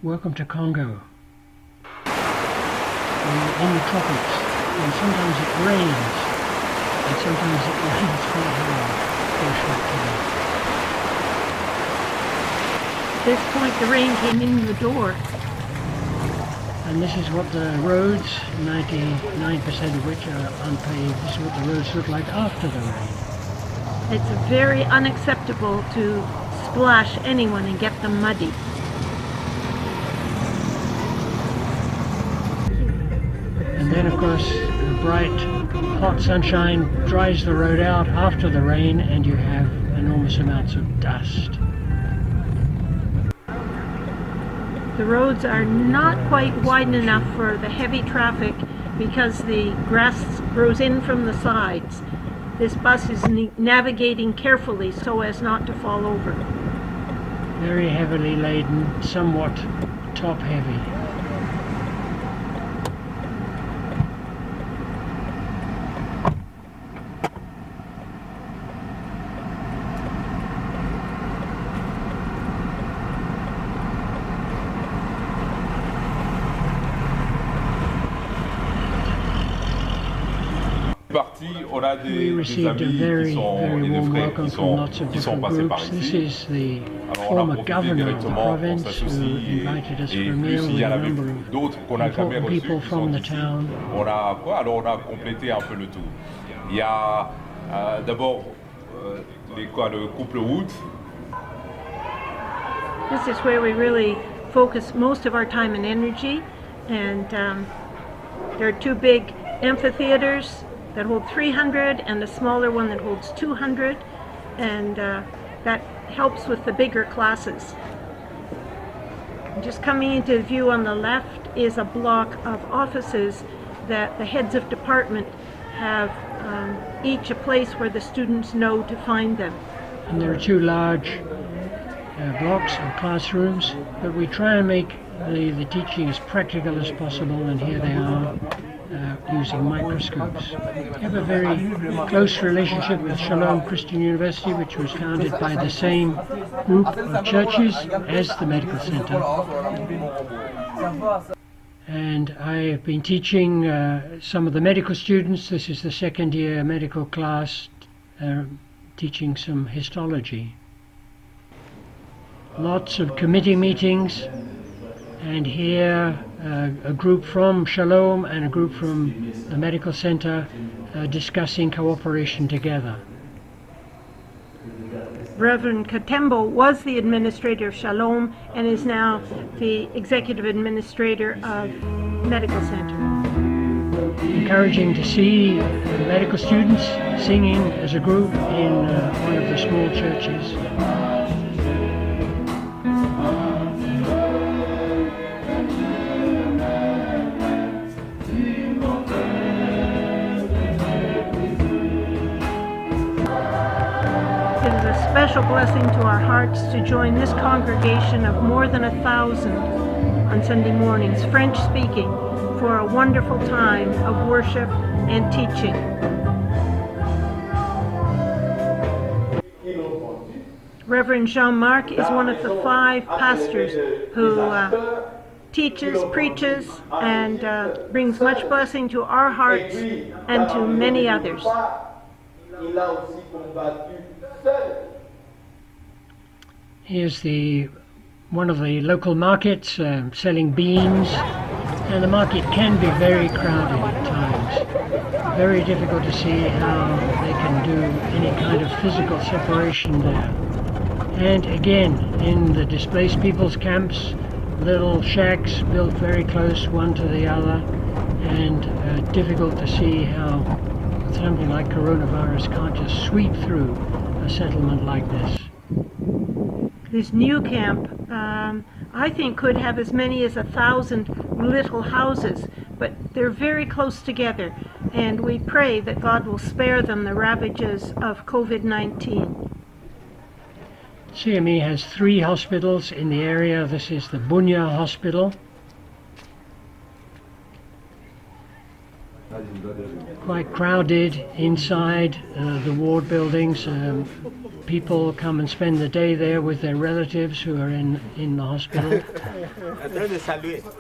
Welcome to Congo. We're in the tropics, and sometimes it rains, and sometimes it rains quite hard for a short time. At this point the rain came in the door. And this is what the roads, 99% of which are unpaved, this is what the roads look like after the rain. It's very unacceptable to splash anyone and get them muddy. And then of course the bright hot sunshine dries the road out after the rain and you have enormous amounts of dust. The roads are not quite wide enough for the heavy traffic because the grass grows in from the sides. This bus is navigating carefully so as not to fall over. Very heavily laden, somewhat top heavy. We received a very warm welcome from lots of different groups. This is the former governor of the province who invited us for a meal with a number of important people from the town. On a complété un peu le tout. Il y a d'abord le couple Wood. This is where we really focus most of our time and energy, and there are two big amphitheaters that hold 300 and a smaller one that holds 200, and that helps with the bigger classes. Just coming into view on the left is a block of offices that the heads of department have each a place where the students know to find them. And there are two large blocks or classrooms, but we try and make the teaching as practical as possible, and here they are. Using microscopes. We have a very close relationship with Shalom Christian University, which was founded by the same group of churches as the medical center. And I have been teaching some of the medical students. This is the second year medical class, teaching some histology. Lots of committee meetings, and here a group from Shalom and a group from the medical center discussing cooperation together. Reverend Katembo was the administrator of Shalom and is now the executive administrator of Medical Center. Encouraging to see medical students singing as a group in one of the small churches. Special blessing to our hearts to join this congregation of more than 1,000 on Sunday mornings, French speaking, for a wonderful time of worship and teaching. Reverend Jean-Marc is one of the 5 pastors who teaches, preaches, and brings much blessing to our hearts and to many others. Here's one of the local markets selling beans, and the market can be very crowded at times. Very difficult to see how they can do any kind of physical separation there. And again, in the displaced people's camps, little shacks built very close one to the other, and difficult to see how something like coronavirus can't just sweep through a settlement like this. This new camp, I think, could have as many as 1,000 little houses, but they're very close together, and we pray that God will spare them the ravages of COVID-19. CME has 3 hospitals in the area. This is the Bunya Hospital. Quite crowded inside the ward buildings. People come and spend the day there with their relatives who are in the hospital.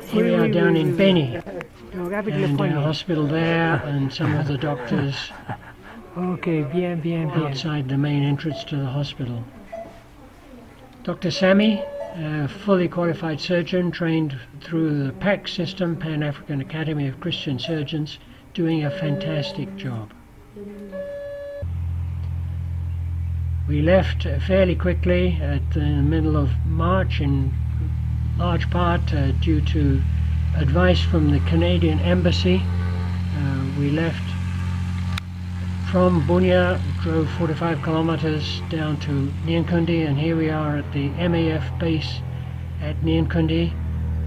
Here we are down in Beni, and our hospital there, and some of the doctors Ok, bien, bien, bien. outside the main entrance to the hospital. Dr. Sami, a fully qualified surgeon trained through the PAC system, Pan-African Academy of Christian Surgeons, doing a fantastic job. We left fairly quickly at the middle of March, in large part due to advice from the Canadian Embassy. We left from Bunia, drove 45 kilometers down to Nyankundi, and here we are at the MAF base at Nyankundi.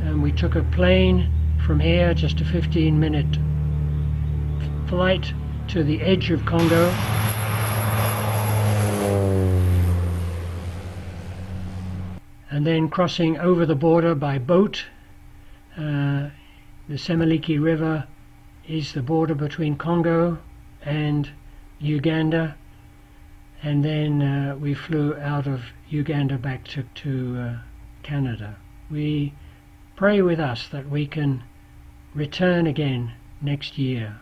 And we took a plane from here, just a 15-minute flight to the edge of Congo. And then crossing over the border by boat. The Semiliki River is the border between Congo and Uganda, and then we flew out of Uganda back to Canada. We pray with us that we can return again next year.